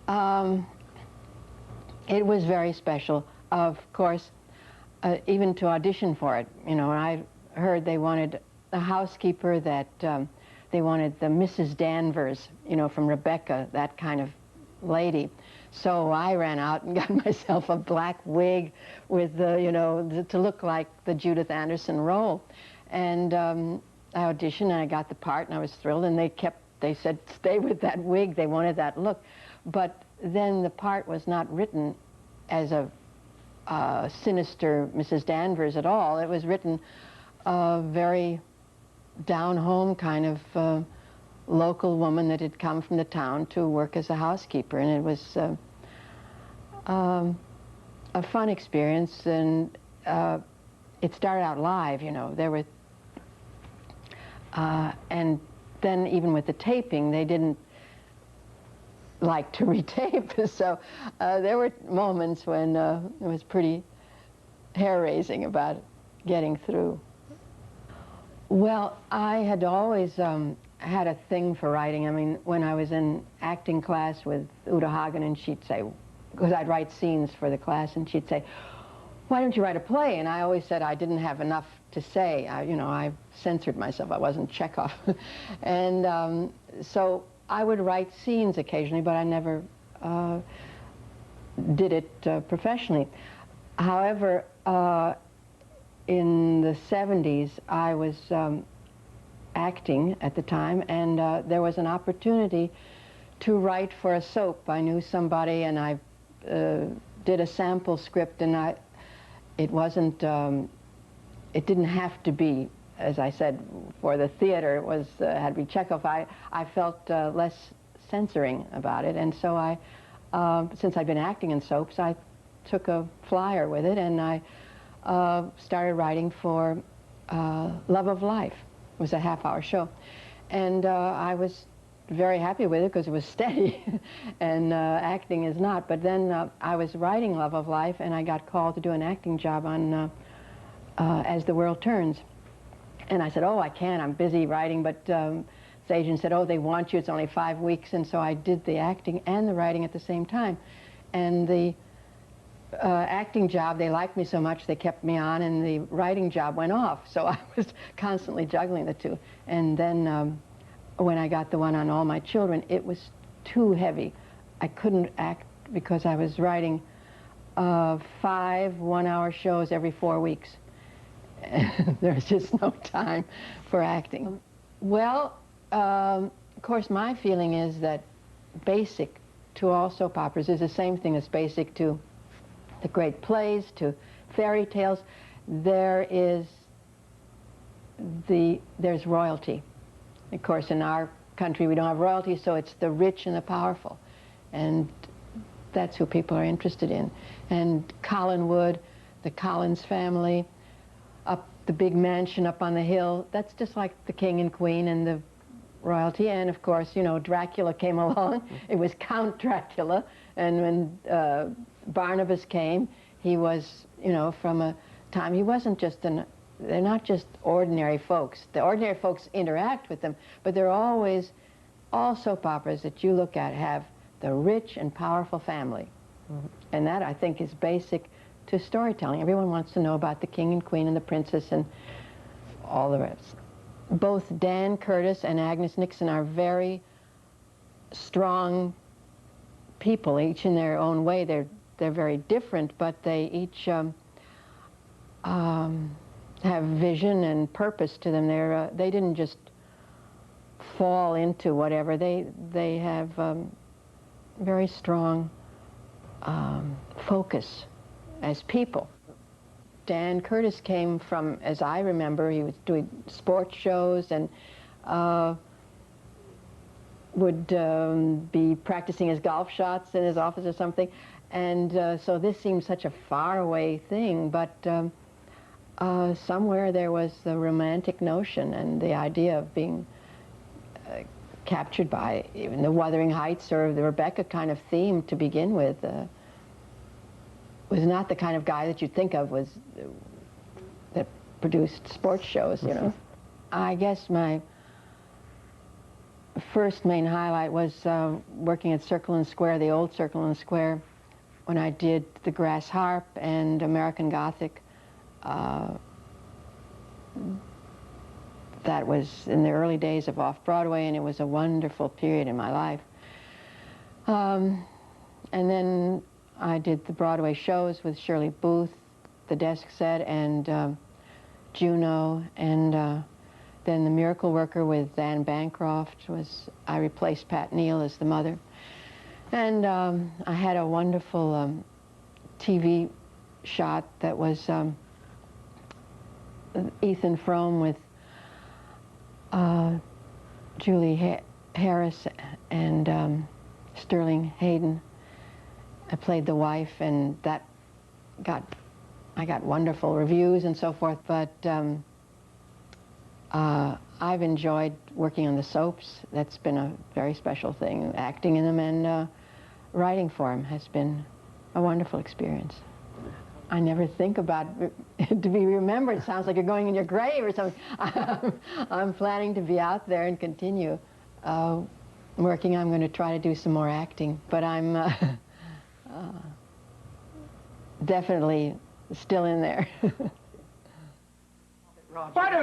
Um, it was very special, of course, even to audition for it. You know, I heard they wanted a housekeeper that they wanted the Mrs. Danvers, you know, from Rebecca, that kind of lady. So I ran out and got myself a black wig with the, you know, to look like the Judith Anderson role. And I auditioned and I got the part and I was thrilled, and they said, stay with that wig. They wanted that look. But then the part was not written as a sinister Mrs. Danvers at all. It was written very down-home kind of local woman that had come from the town to work as a housekeeper, and it was a fun experience. And it started out live, you know. There were, and then even with the taping, they didn't like to retape, so there were moments when it was pretty hair-raising about getting through. Well, I had always had a thing for writing. I mean, when I was in acting class with Uta Hagen, and she'd say, because I'd write scenes for the class, and she'd say, why don't you write a play? And I always said I didn't have enough to say. You know, I censored myself. I wasn't Chekhov. And so I would write scenes occasionally, but I never did it professionally. However, in the 70s, I was acting at the time, and there was an opportunity to write for a soap. I knew somebody, and I did a sample script, and it wasn't, it didn't have to be, as I said, for the theater. It was, had to be Chekhov. I felt less censoring about it, and so I, since I'd been acting in soaps, I took a flyer with it, and I started writing for Love of Life. It was a half-hour show, and I was very happy with it because it was steady, and acting is not. But then I was writing Love of Life, and I got called to do an acting job on As the World Turns. And I said, oh, I can't, I'm busy writing, but the agent said, oh, they want you, it's only 5 weeks, and so I did the acting and the writing at the same time. And the acting job, they liked me so much, they kept me on, and the writing job went off, so I was constantly juggling the two. And then when I got the one on All My Children, it was too heavy. I couldn't act because I was writing 5 one-hour shows every 4 weeks. There's just no time for acting. Well, of course, my feeling is that basic to all soap operas is the same thing as basic to the great plays, to fairy tales. There's royalty. Of course, in our country, we don't have royalty, so it's the rich and the powerful. And that's who people are interested in. And Collinwood, the Collins family, up the big mansion up on the hill, that's just like the king and queen and the royalty. And of course, you know, Dracula came along. It was Count Dracula. And when Barnabas came, he was, you know, from a time, he wasn't just they're not just ordinary folks. The ordinary folks interact with them, but they're always, all soap operas that you look at have the rich and powerful family. Mm-hmm. And that, I think, is basic to storytelling. Everyone wants to know about the king and queen and the princess and all the rest. Both Dan Curtis and Agnes Nixon are very strong people, each in their own way. They're very different, but they each have vision and purpose to them. They didn't just fall into whatever. They have very strong focus as people. Dan Curtis came from, as I remember, he was doing sports shows and would be practicing his golf shots in his office or something. And so this seemed such a faraway thing, but somewhere there was the romantic notion and the idea of being captured by even the Wuthering Heights or the Rebecca kind of theme to begin with. Was not the kind of guy that you'd think of that produced sports shows, you know. I guess my first main highlight was working at Circle and Square, the old Circle and Square, when I did The Grass Harp and American Gothic. That was in the early days of Off-Broadway, and it was a wonderful period in my life. And then I did the Broadway shows with Shirley Booth, The Desk Set, and Juno, and then The Miracle Worker with Anne Bancroft. I replaced Pat Neal as the mother. And I had a wonderful TV shot that was Ethan Frome with Julie Harris and Sterling Hayden. I played the wife, and I got wonderful reviews and so forth, but I've enjoyed working on the soaps. That's been a very special thing. Acting in them and writing for them has been a wonderful experience. I never think about to be remembered. It sounds like you're going in your grave or something. I'm planning to be out there and continue working. I'm going to try to do some more acting, but I'm definitely still in there. Why don't